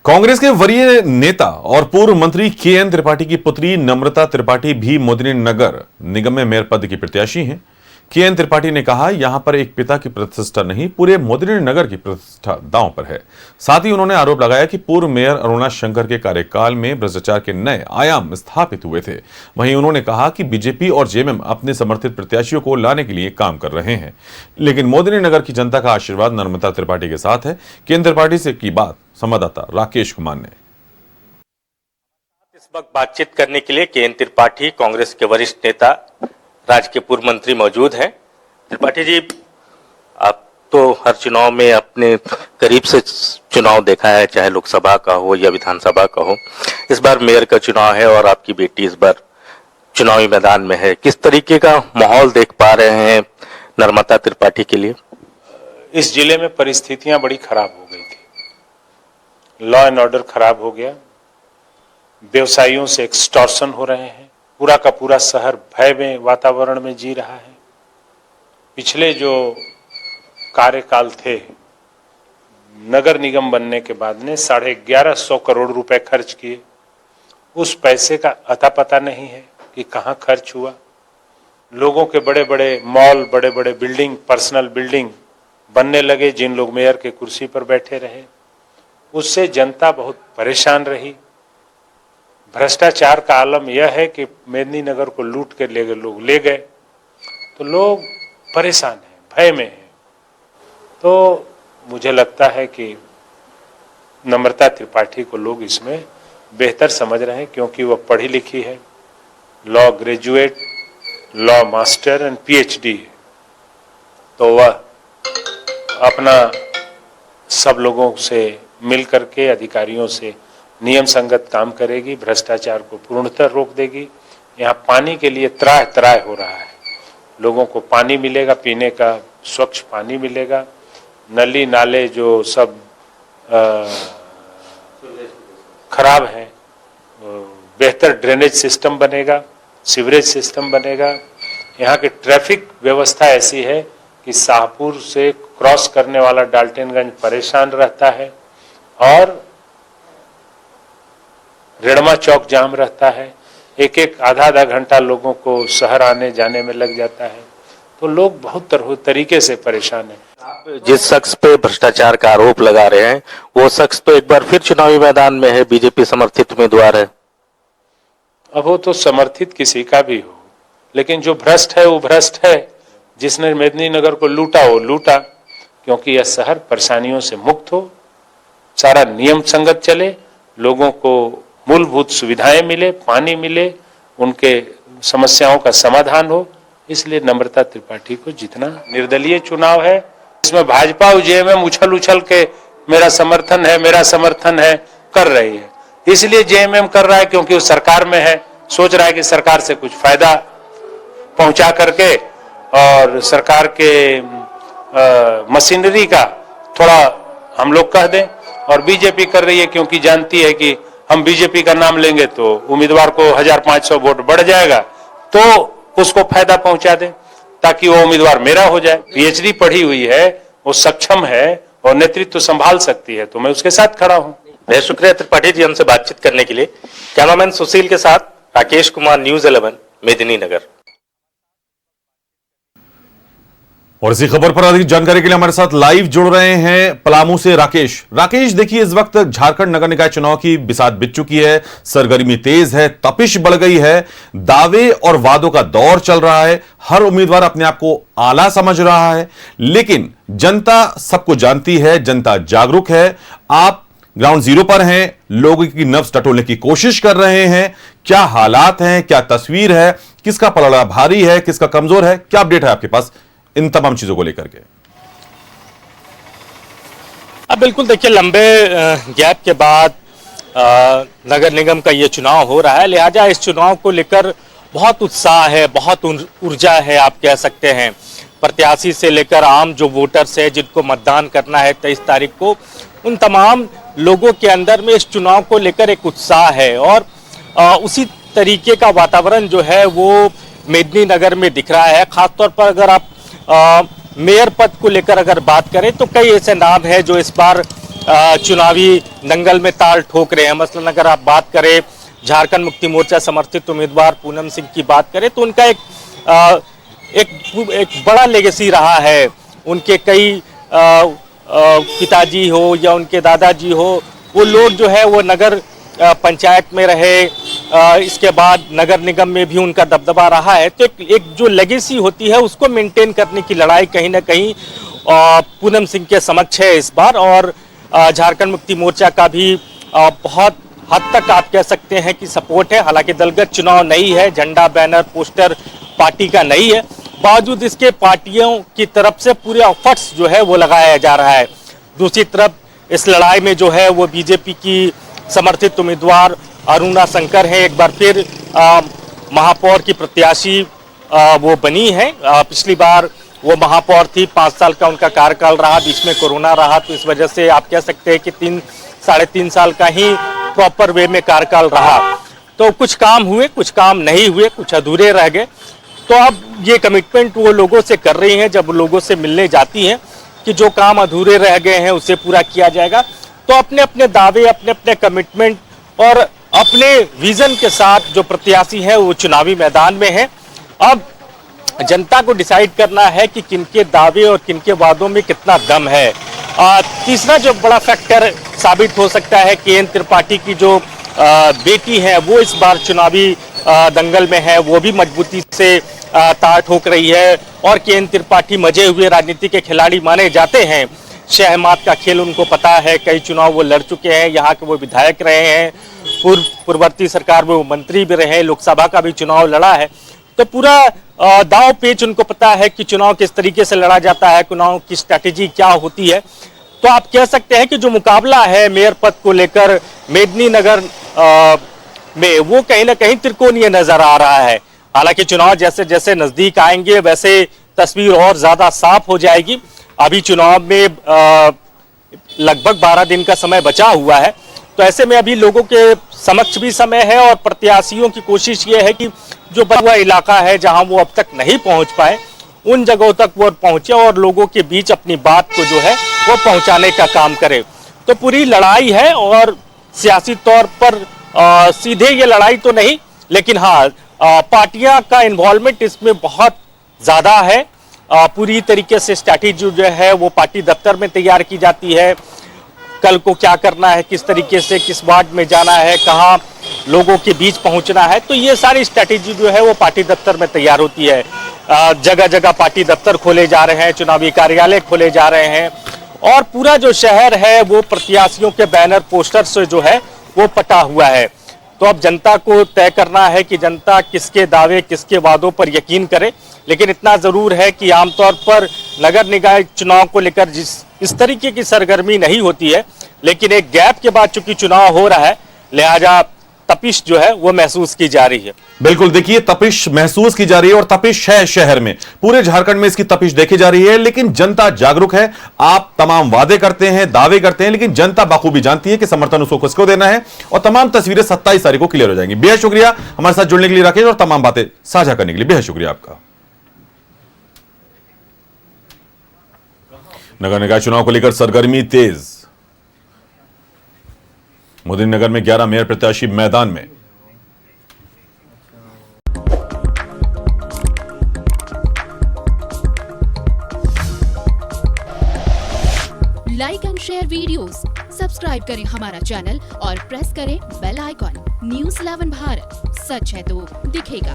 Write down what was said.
कांग्रेस के वरीय नेता और पूर्व मंत्री के.एन. त्रिपाठी की पुत्री नम्रता त्रिपाठी भी मेदिनीनगर निगम में मेयर पद की प्रत्याशी हैं। के.एन. त्रिपाठी ने कहा, यहां पर एक पिता की प्रतिष्ठा नहीं, पूरे मेदिनीनगर की प्रतिष्ठा दांव पर है। साथ ही उन्होंने आरोप लगाया कि पूर्व मेयर अरुणा शंकर के कार्यकाल में भ्रष्टाचार के नए आयाम स्थापित हुए थे। वहीं उन्होंने कहा कि बीजेपी और जेएमएम अपने समर्थित प्रत्याशियों को लाने के लिए काम कर रहे हैं, लेकिन मेदिनीनगर की जनता का आशीर्वाद नम्रता त्रिपाठी के साथ है। के.एन. त्रिपाठी से की बात संवाददाता राकेश कुमार ने। इस वक्त बातचीत करने के लिए के.एन. त्रिपाठी, कांग्रेस के वरिष्ठ नेता, राज्य के पूर्व मंत्री मौजूद हैं। त्रिपाठी जी, आप तो हर चुनाव में अपने करीब से चुनाव देखा है, चाहे लोकसभा का हो या विधानसभा का हो। इस बार मेयर का चुनाव है और आपकी बेटी इस बार चुनावी मैदान में है। किस तरीके का माहौल देख पा रहे हैं नम्रता त्रिपाठी के लिए? इस जिले में परिस्थितियां बड़ी खराब हो गई थी। लॉ एंड ऑर्डर खराब हो गया, व्यवसायियों से एक्सटॉर्शन हो रहे हैं, पूरा का पूरा शहर भय में वातावरण में जी रहा है। पिछले जो कार्यकाल थे, नगर निगम बनने के बाद ने 1150 करोड़ रुपए खर्च किए। उस पैसे का अता पता नहीं है कि कहाँ खर्च हुआ। लोगों के बड़े बड़े मॉल, बड़े बड़े बिल्डिंग, पर्सनल बिल्डिंग बनने लगे, जिन लोग मेयर के कुर्सी पर बैठे रहे। उससे जनता बहुत परेशान रही। भ्रष्टाचार का आलम यह है कि मेदिनीनगर को लूट के लोग ले गए, तो लोग परेशान हैं, भय में हैं। तो मुझे लगता है कि नम्रता त्रिपाठी को लोग इसमें बेहतर समझ रहे हैं, क्योंकि वह पढ़ी लिखी है, law graduate, law master and PhD है। तो वह अपना सब लोगों से मिल करके, अधिकारियों से नियम संगत काम करेगी, भ्रष्टाचार को पूर्णतः रोक देगी। यहाँ पानी के लिए त्राह त्राह हो रहा है। लोगों को पानी मिलेगा, पीने का स्वच्छ पानी मिलेगा। नली नाले जो सब खराब हैं, बेहतर ड्रेनेज सिस्टम बनेगा, सीवरेज सिस्टम बनेगा। यहाँ की ट्रैफिक व्यवस्था ऐसी है कि शाहपुर से क्रॉस करने वाला डाल्टनगंज परेशान रहता है और रेड़मा चौक जाम रहता है। एक एक आधा घंटा लोगों को शहर आने जाने में लग जाता है। तो लोग बहुत तरीके से परेशान हैं। आप जिस शख्स पे भ्रष्टाचार का आरोप लगा रहे हैं, वो शख्स तो एक बार फिर चुनावी मैदान में है, बीजेपी समर्थित उम्मीदवार है। अब वो तो समर्थित किसी का भी हो, लेकिन जो भ्रष्ट है वो भ्रष्ट है। जिसने मेदिनीनगर को लूटा वो लूटा, क्योंकि यह शहर परेशानियों से मुक्त हो, सारा नियम संगत चले, लोगों को मूलभूत सुविधाएं मिले, पानी मिले, उनके समस्याओं का समाधान हो। इसलिए नम्रता त्रिपाठी को जितना निर्दलीय चुनाव है, इसमें भाजपा और जेएमएम उछल उछल के मेरा समर्थन है, मेरा समर्थन है कर रही है। इसलिए जेएमएम कर रहा है क्योंकि वो सरकार में है, सोच रहा है कि सरकार से कुछ फायदा पहुंचा करके और सरकार के मशीनरी का थोड़ा हम लोग कह दें। और बीजेपी कर रही है क्योंकि जानती है कि हम बीजेपी का नाम लेंगे तो उम्मीदवार को 1500 वोट बढ़ जाएगा, तो उसको फायदा पहुंचा दें ताकि वो उम्मीदवार मेरा हो जाए। पीएचडी पढ़ी हुई है, वो सक्षम है और नेतृत्व संभाल सकती है, तो मैं उसके साथ खड़ा हूं। बहुत शुक्रिया त्रिपाठी जी हमसे बातचीत करने के लिए। कैमरामैन सुशील के साथ राकेश कुमार, न्यूज़ 11 मेदिनीनगर। और इसी खबर पर अधिक जानकारी के लिए हमारे साथ लाइव जुड़ रहे हैं पलामू से राकेश। देखिए, इस वक्त झारखंड नगर निकाय चुनाव की बिसात बिछ चुकी है, सरगर्मी तेज है, तपिश बढ़ गई है, दावे और वादों का दौर चल रहा है। हर उम्मीदवार अपने आप को आला समझ रहा है, लेकिन जनता सबको जानती है, जनता जागरूक है। आप ग्राउंड जीरो पर हैं, लोगों की नब्ज टटोलने की कोशिश कर रहे हैं। क्या हालात हैं, क्या तस्वीर है, किसका पलड़ा भारी है, किसका कमजोर है, क्या अपडेट है आपके पास इन तमाम चीजों को लेकर के? अब बिल्कुल देखिए, लंबे गैप के बाद नगर निगम का ये चुनाव हो रहा है, लिहाजा इस चुनाव को लेकर बहुत उत्साह है, बहुत ऊर्जा है, आप कह सकते हैं। प्रत्याशी से लेकर आम जो वोटर्स है, जिनको मतदान करना है 23 तारीख को, उन तमाम लोगों के अंदर में इस चुनाव को लेकर एक उत्साह है। और उसी तरीके का वातावरण जो है वो मेदिनीनगर में दिख रहा है। खासतौर पर अगर आप मेयर पद को लेकर अगर बात करें तो कई ऐसे नाम हैं जो इस बार चुनावी दंगल में ताल ठोक रहे हैं। मसलन अगर आप बात करें झारखंड मुक्ति मोर्चा समर्थित उम्मीदवार पूनम सिंह की बात करें तो उनका एक बड़ा लेगेसी रहा है। उनके कई पिताजी हो या उनके दादाजी हो, वो लोग जो है वो नगर पंचायत में रहे, इसके बाद नगर निगम में भी उनका दबदबा रहा है। तो एक जो लेगेसी होती है उसको मेंटेन करने की लड़ाई कहीं ना कहीं पूनम सिंह के समक्ष है इस बार। और झारखंड मुक्ति मोर्चा का भी बहुत हद तक आप कह सकते हैं कि सपोर्ट है। हालांकि दलगत चुनाव नहीं है, झंडा बैनर पोस्टर पार्टी का नहीं है, बावजूद इसके पार्टियों की तरफ से पूरे एफर्ट्स जो है वो लगाया जा रहा है। दूसरी तरफ इस लड़ाई में जो है वो बीजेपी की समर्थित उम्मीदवार अरुणा शंकर हैं, एक बार फिर महापौर की प्रत्याशी वो बनी है। पिछली बार वो महापौर थी, 5 साल का उनका कार्यकाल रहा, बीच में कोरोना रहा, तो इस वजह से आप कह सकते हैं कि 3-3.5 साल का ही प्रॉपर वे में कार्यकाल रहा। तो कुछ काम हुए, कुछ काम नहीं हुए, कुछ अधूरे रह गए। तो अब ये कमिटमेंट वो लोगों से कर रही हैं, जब लोगों से मिलने जाती हैं कि जो काम अधूरे रह गए हैं उसे पूरा किया जाएगा। तो अपने अपने दावे, अपने अपने कमिटमेंट और अपने विजन के साथ जो प्रत्याशी हैं वो चुनावी मैदान में हैं। अब जनता को डिसाइड करना है कि किनके दावे और किनके वादों में कितना दम है। तीसरा जो बड़ा फैक्टर साबित हो सकता है कि के.एन. त्रिपाठी की जो बेटी है वो इस बार चुनावी दंगल में है, वो भी मजबूती से ताल ठोक रही है। और के.एन. त्रिपाठी मजे हुए राजनीति के खिलाड़ी माने जाते हैं। शहमात का खेल उनको पता है, कई चुनाव वो लड़ चुके हैं, यहाँ के वो विधायक रहे हैं, पूर्ववर्ती सरकार में वो मंत्री भी रहे, लोकसभा का भी चुनाव लड़ा है। तो पूरा दांव पेच उनको पता है कि चुनाव किस तरीके से लड़ा जाता है, चुनाव की स्ट्रैटेजी क्या होती है। तो आप कह सकते हैं कि जो मुकाबला है मेयर पद को लेकर मेदिनीनगर में, वो कहीं ना कहीं त्रिकोणीय नजर आ रहा है। हालांकि चुनाव जैसे जैसे नजदीक आएंगे वैसे तस्वीर और ज्यादा साफ हो जाएगी। अभी चुनाव में लगभग 12 दिन का समय बचा हुआ है, तो ऐसे में अभी लोगों के समक्ष भी समय है और प्रत्याशियों की कोशिश ये है कि जो बचा हुआ इलाका है जहां वो अब तक नहीं पहुंच पाए, उन जगहों तक वो पहुंचे और लोगों के बीच अपनी बात को जो है वो पहुंचाने का काम करे। तो पूरी लड़ाई है और सियासी तौर पर सीधे ये लड़ाई तो नहीं, लेकिन हाँ पार्टियां का इन्वॉल्वमेंट इसमें बहुत ज्यादा है। पूरी तरीके से स्ट्रैटेजी जो है वो पार्टी दफ्तर में तैयार की जाती है। कल को क्या करना है, किस तरीके से किस वार्ड में जाना है, कहाँ लोगों के बीच पहुंचना है, तो ये सारी स्ट्रैटेजी जो है वो पार्टी दफ्तर में तैयार होती है। जगह जगह पार्टी दफ्तर खोले जा रहे हैं, चुनावी कार्यालय खोले जा रहे हैं और पूरा जो शहर है वो प्रत्याशियों के बैनर पोस्टर से जो है वो पटा हुआ है। तो अब जनता को तय करना है कि जनता किसके दावे, किसके वादों पर यकीन करे। लेकिन इतना जरूर है कि आमतौर पर नगर निकाय चुनाव को लेकर इस तरीके की सरगर्मी नहीं होती है, लेकिन एक गैप के बाद चूंकि चुनाव हो रहा है, लिहाजा तपिश जो है वो महसूस की जा रही है। बिल्कुल, देखिए तपिश महसूस की जा रही है और तपिश है शहर में, पूरे झारखंड में इसकी तपिश देखी जा रही है। लेकिन जनता जागरूक है। आप तमाम वादे करते हैं, दावे करते हैं, लेकिन जनता बखूबी जानती है कि समर्थन उसको किसको देना है और तमाम तस्वीरें 27 तारीख को क्लियर हो जाएंगी। बेहद शुक्रिया हमारे साथ जुड़ने के लिए राकेश और तमाम बातें साझा करने के लिए बेहद शुक्रिया आपका। नगर निकाय चुनाव को लेकर सरगर्मी तेज। मोदिनगर में 11 मेयर प्रत्याशी मैदान में। Like and share videos, subscribe करें हमारा चैनल और प्रेस करें बेल आइकॉन। न्यूज़ 11 भारत, सच है तो दिखेगा।